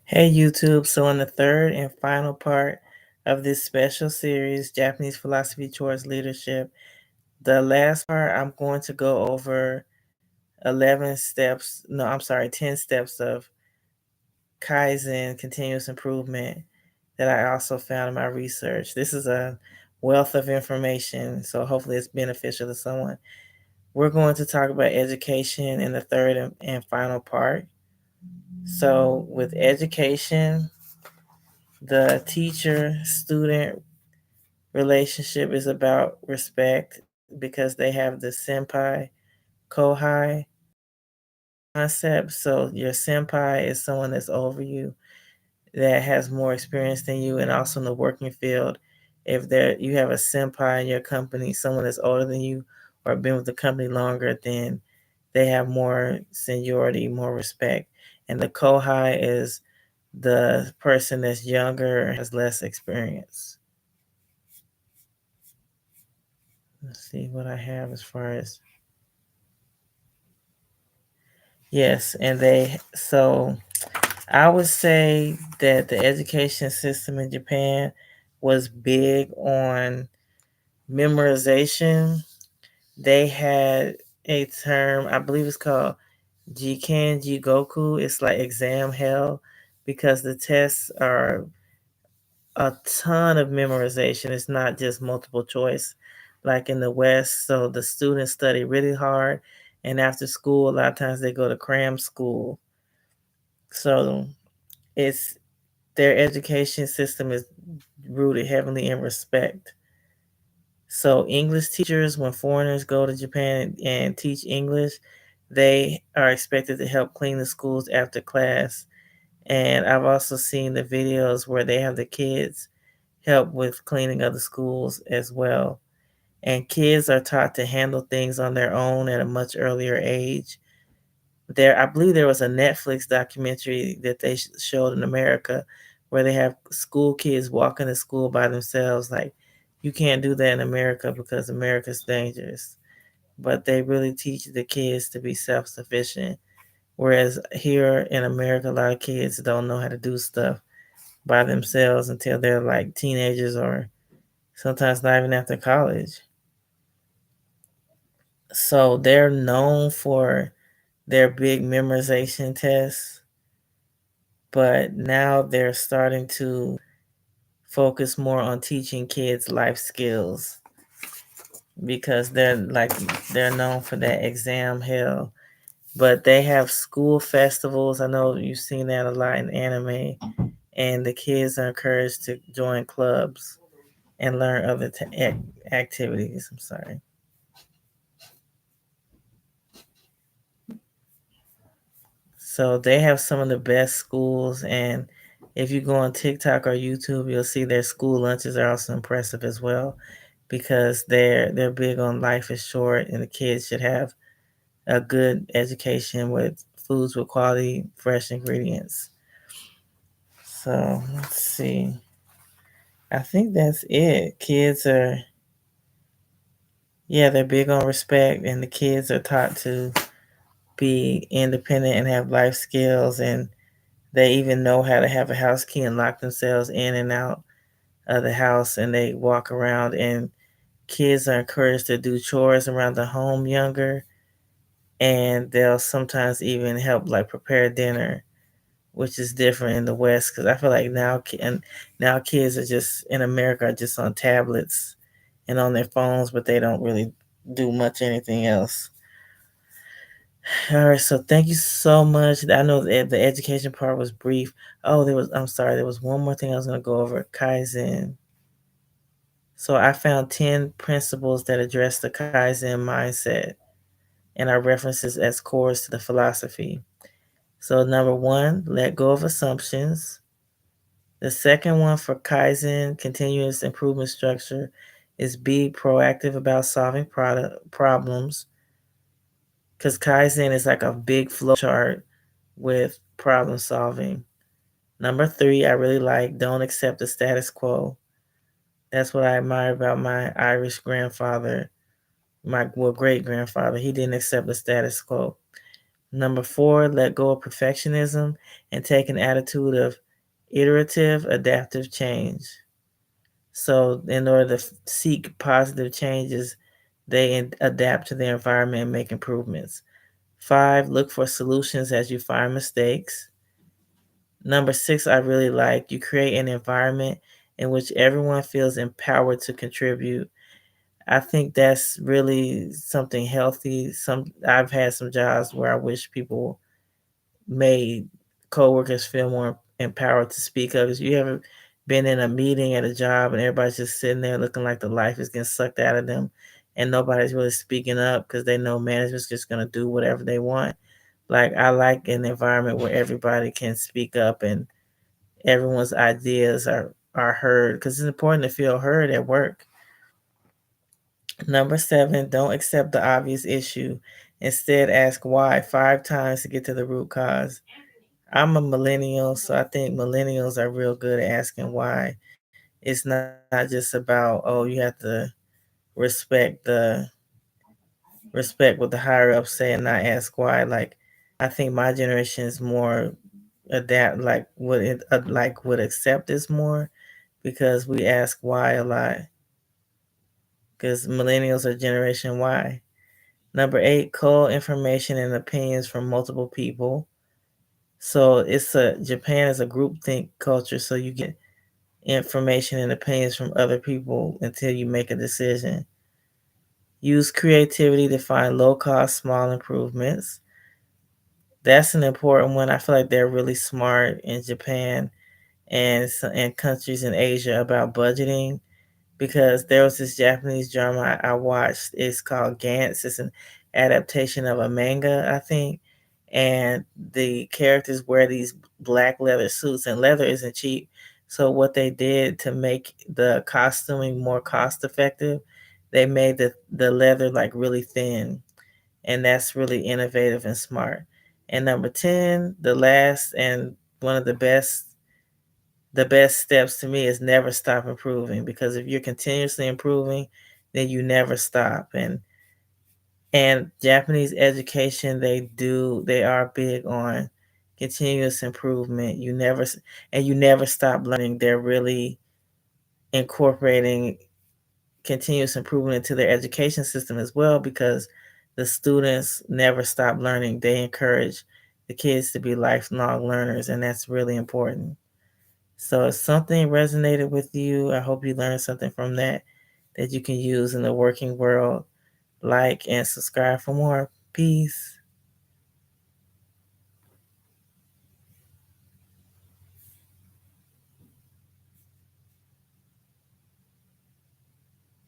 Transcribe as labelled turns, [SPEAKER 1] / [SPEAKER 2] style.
[SPEAKER 1] Hey YouTube, so in the third and final part of this special series, Japanese Philosophy Towards Leadership, the last part I'm going to go over 11 steps, no, I'm sorry, 10 steps of Kaizen, continuous improvement, that I also found in my research. This is a wealth of information, so hopefully it's beneficial to someone. We're going to talk about education in the third and final part. So, with education, the teacher student relationship is about respect because they have the senpai kohai concept. So your senpai is someone that's over you that has more experience than you, and also in the working field. If there you have a senpai in your company, someone that's older than you or been with the company longer, then they have more seniority, more respect. And the kohai is the person that's younger and has less experience. Let's see what I have as far as yes, and I would say that the education system in Japan was big on memorization. They had a term, I believe it's called Jikan Jigoku. It's like exam hell because the tests are a ton of memorization. It's not just multiple choice like in the West. So the students study really hard, and after school, a lot of times they go to cram school. So it's their education system is rooted heavily in respect. So English teachers, when foreigners go to Japan and teach English, they are expected to help clean the schools after class. And I've also seen the videos where they have the kids help with cleaning of the schools as well. And kids are taught to handle things on their own at a much earlier age. I believe there was a Netflix documentary that they showed in America where they have school kids walking to school by themselves. Like, you can't do that in America because America's dangerous. But they really teach the kids to be self sufficient. Whereas here in America, a lot of kids don't know how to do stuff by themselves until they're like teenagers or sometimes not even after college. So they're known for their big memorization tests, but now they're starting to focus more on teaching kids life skills because they're known for that exam hell. But they have school festivals. I know you've seen that a lot in anime, and the kids are encouraged to join clubs and learn other activities. I'm sorry. So they have some of the best schools, and if you go on TikTok or YouTube, you'll see their school lunches are also impressive as well, because they're big on life is short, and the kids should have a good education with foods with quality, fresh ingredients. So let's see. I think that's it. Kids are yeah, they're big on respect, and the kids are taught to be independent and have life skills, and they even know how to have a house key and lock themselves in and out of the house, and they walk around, and kids are encouraged to do chores around the home younger, and they'll sometimes even help like prepare dinner, which is different in the West because I feel like now kids are just in America are just on tablets and on their phones, but they don't really do much anything else. All right, so thank you so much. I know the education part was brief. Oh, I'm sorry, there was one more thing I was going to go over Kaizen. So I found 10 principles that address the Kaizen mindset and are references as cores to the philosophy. So, number one, let go of assumptions. The second one for Kaizen, continuous improvement structure, is be proactive about solving problems because Kaizen is like a big flow chart with problem solving. Number three, I really like don't accept the status quo. That's what I admire about my Irish grandfather, my great grandfather. He didn't accept the status quo. Number four, let go of perfectionism and take an attitude of iterative, adaptive change. So, in order to seek positive changes, they adapt to their environment and make improvements. Five, look for solutions as you find mistakes. Number six, I really like you create an environment in which everyone feels empowered to contribute. I think that's really something healthy. I've had some jobs where I wish people made coworkers feel more empowered to speak up. Because you ever been in a meeting at a job and everybody's just sitting there looking like the life is getting sucked out of them, and nobody's really speaking up because they know management's just gonna do whatever they want. Like I like an environment where everybody can speak up and everyone's ideas are heard because it's important to feel heard at work. Number seven, don't accept the obvious issue. Instead, ask why 5 times to get to the root cause. I'm a millennial, so I think millennials are real good at asking why. It's not just about, oh, you have to respect the respect what the higher ups say and not ask why. Like I think my generation is more adapt would accept this more because we ask why a lot because millennials are generation Y. Number eight, cull information and opinions from multiple people. So Japan is a group think culture, so you get information and opinions from other people until you make a decision. Use creativity to find low cost, small improvements. That's an important one. I feel like they're really smart in Japan and countries in Asia about budgeting because there was this Japanese drama I watched. It's called Gantz. It's an adaptation of a manga, I think. And the characters wear these black leather suits, and leather isn't cheap. So what they did to make the costuming more cost effective, they made the leather like really thin, and that's really innovative and smart. And number 10, the last and one of the best steps to me is never stop improving because if you're continuously improving, then you never stop. And Japanese education, they are big on continuous improvement. You never stop learning. They're really incorporating continuous improvement into their education system as well because the students never stop learning. They encourage the kids to be lifelong learners, and that's really important. So if something resonated with you, I hope you learned something from that you can use in the working world. Like and subscribe for more. Peace.